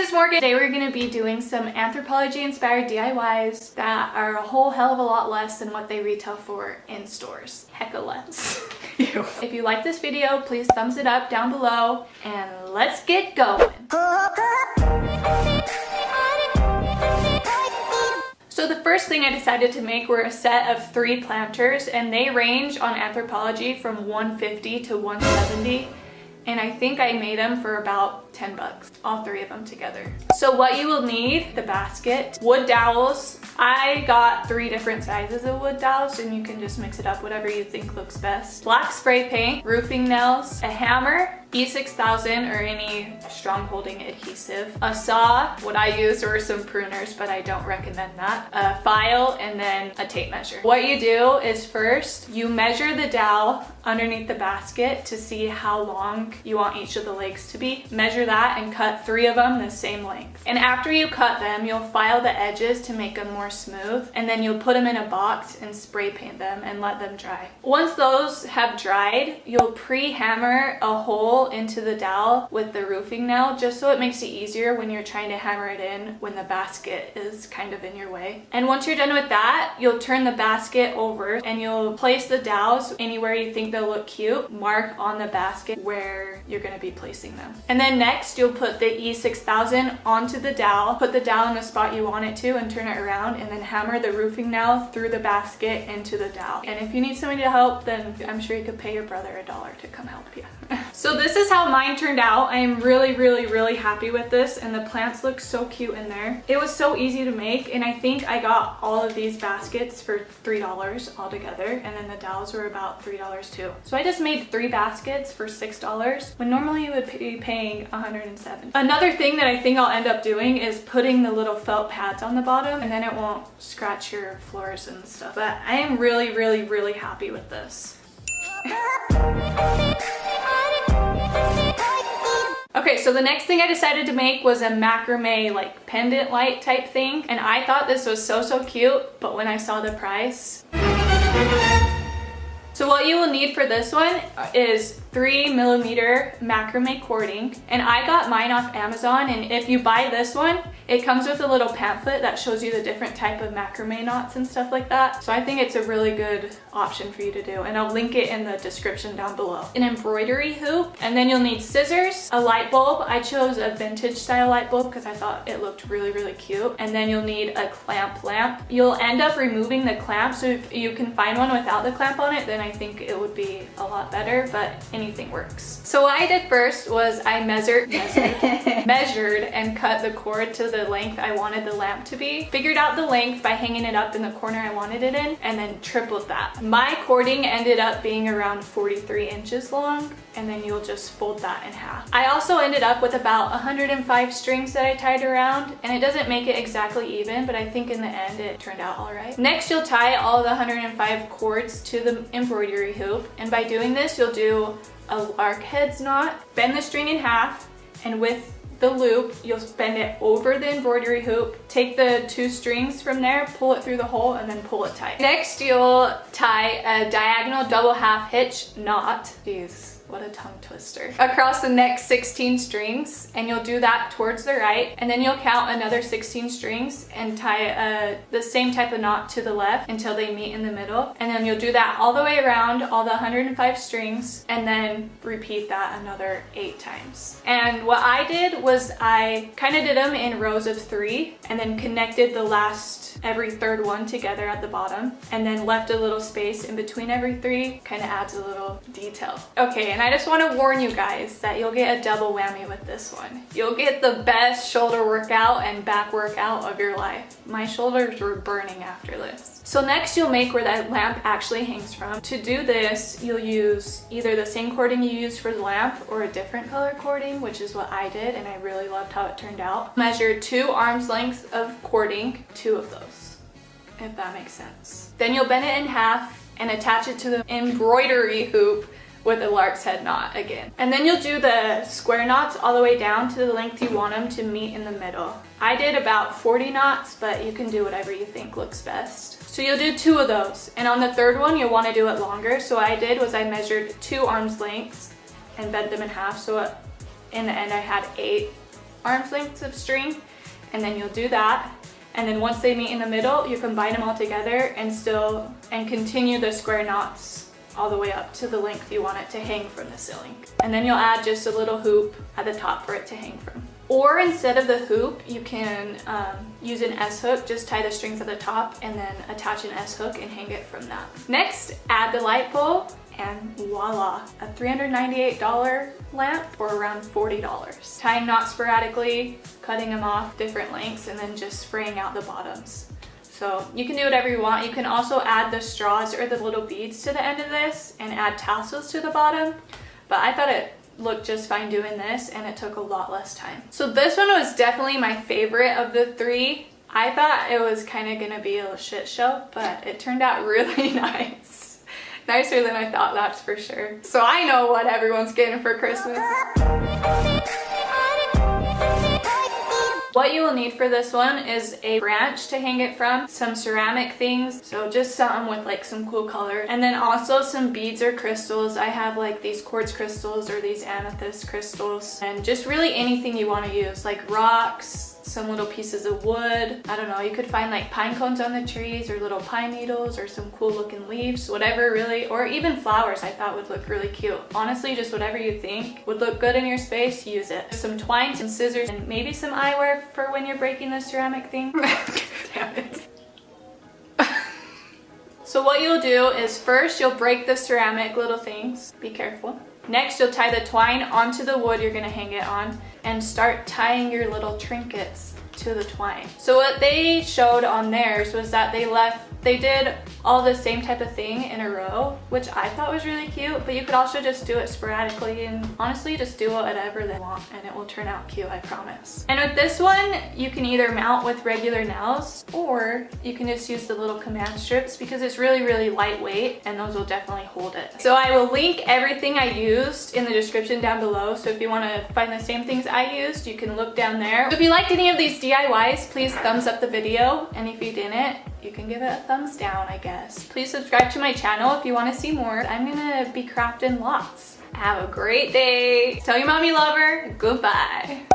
is Morgan. Today we're going to be doing some Anthropologie inspired DIYs that are a whole hell of a lot less than what they retail for in stores. Hecka less. If you like this video, please thumbs it up down below and let's get going. So the first thing I decided to make were a set of 3 planters, and they range on Anthropologie from $150 to $170. And I think I made them for about 10 bucks, all 3 of them together. So what you will need: the basket, wood dowels. I got 3 different sizes of wood dowels, and you can just mix it up whatever you think looks best. Black spray paint, roofing nails, a hammer, E6000 or any strong holding adhesive, a saw. What I used were some pruners, but I don't recommend that, a file, and then a tape measure. What you do is first you measure the dowel underneath the basket to see how long you want each of the legs to be. Measure that and cut 3 of them the same length. And after you cut them, you'll file the edges to make them more smooth, and then you'll put them in a box and spray paint them and let them dry. Once those have dried, you'll pre-hammer a hole into the dowel with the roofing nail, just so it makes it easier when you're trying to hammer it in when the basket is kind of in your way. And once you're done with that, you'll turn the basket over and you'll place the dowels anywhere you think they'll look cute. Mark on the basket where you're going to be placing them. And then next you'll put the E6000 onto the dowel, put the dowel in the spot you want it to and turn it around, and then hammer the roofing nail through the basket into the dowel. And if you need somebody to help, then I'm sure you could pay your brother $1 to come help you. So this is how mine turned out. I am really happy with this, and the plants look so cute in there. It was so easy to make, and I think I got all of these baskets for $3 altogether, and then the dowels were about $3 too. So I just made 3 baskets for $6 when normally you would be paying $107. Another thing that I think I'll end up doing is putting the little felt pads on the bottom, and then it won't scratch your floors and stuff. But I am really happy with this. Okay, so the next thing I decided to make was a macrame like pendant light type thing, and I thought this was so cute, but when I saw the price. So what you will need for this one is 3mm macrame cording, and I got mine off Amazon, and if you buy this one, it comes with a little pamphlet that shows you the different type of macrame knots and stuff like that. So I think it's a really good option for you to do, and I'll link it in the description down below. An embroidery hoop, and then you'll need scissors, a light bulb. I chose a vintage style light bulb because I thought it looked really cute. And then you'll need a clamp lamp. You'll end up removing the clamp, so if you can find one without the clamp on it, then I think it would be a lot better, but anything works. So what I did first was I measured and cut the cord to the length I wanted the lamp to be. Figured out the length by hanging it up in the corner I wanted it in, and then tripled that. My cording ended up being around 43 inches long, and then you'll just fold that in half. I also ended up with about 105 strings that I tied around, and it doesn't make it exactly even, but I think in the end it turned out all right. Next, you'll tie all the 105 cords to the embroidery hoop, and by doing this, you'll do a lark heads knot, bend the string in half, and with the loop, you'll bend it over the embroidery hoop, take the 2 strings from there, pull it through the hole, and then pull it tight. Next, you'll tie a diagonal double half hitch knot. Jeez, what a tongue twister. Across the next 16 strings, and you'll do that towards the right, and then you'll count another 16 strings and tie the same type of knot to the left until they meet in the middle, and then you'll do that all the way around all the 105 strings, and then repeat that another 8 times. And what I did was I kind of did them in rows of 3, and then connected the last every 3rd one together at the bottom, and then left a little space in between every 3, kind of adds a little detail. Okay, and I just want to warn you guys that you'll get a double whammy with this one. You'll get the best shoulder workout and back workout of your life. My shoulders were burning after this. So next, you'll make where that lamp actually hangs from. To do this, you'll use either the same cording you used for the lamp or a different color cording, which is what I did, and I really loved how it turned out. Measure 2 arms lengths of cording, 2 of those, if that makes sense. Then you'll bend it in half and attach it to the embroidery hoop with a lark's head knot again. And then you'll do the square knots all the way down to the length you want them to meet in the middle. I did about 40 knots, but you can do whatever you think looks best. So you'll do 2 of those, and on the 3rd one you'll want to do it longer. So what I did was I measured 2 arms lengths and bent them in half, so in the end I had 8 arm's lengths of string, and then you'll do that. And then once they meet in the middle, you combine them all together and continue the square knots all the way up to the length you want it to hang from the ceiling. And then you'll add just a little hoop at the top for it to hang from. Or instead of the hoop, you can use an S-hook, just tie the strings at the top and then attach an S-hook and hang it from that. Next, add the light bulb and voila, a $398 lamp for around $40. Tying knots sporadically, cutting them off different lengths, and then just spraying out the bottoms. So you can do whatever you want. You can also add the straws or the little beads to the end of this and add tassels to the bottom, but I thought it looked just fine doing this and it took a lot less time. So this one was definitely my favorite of the three. I thought it was kind of gonna be a shit show, but it turned out really nice. Nicer than I thought, that's for sure. So I know what everyone's getting for Christmas. What you will need for this one is a branch to hang it from, some ceramic things, so just something with like some cool color, and then also some beads or crystals. I have like these quartz crystals or these amethyst crystals, and just really anything you want to use, like rocks, some little pieces of wood. I don't know, you could find like pine cones on the trees or little pine needles or some cool looking leaves, whatever really, or even flowers I thought would look really cute. Honestly, just whatever you think would look good in your space, use it. Some twine, some scissors, and maybe some eyewear for when you're breaking the ceramic thing. Damn it. So what you'll do is first you'll break the ceramic little things. Be careful. Next, you'll tie the twine onto the wood you're gonna hang it on and start tying your little trinkets to the twine. So what they showed on theirs was that they did all the same type of thing in a row, which I thought was really cute, but you could also just do it sporadically and honestly just do whatever they want and it will turn out cute, I promise. And with this one, you can either mount with regular nails or you can just use the little command strips because it's really, really lightweight and those will definitely hold it. So I will link everything I used in the description down below, so if you want to find the same things I used, you can look down there. So if you liked any of these DIYs, please thumbs up the video, and if you didn't, you can give it a thumbs down, I guess. Please subscribe to my channel if you want to see more. I'm gonna be crafting lots. Have a great day. Tell your mom you love her. Goodbye.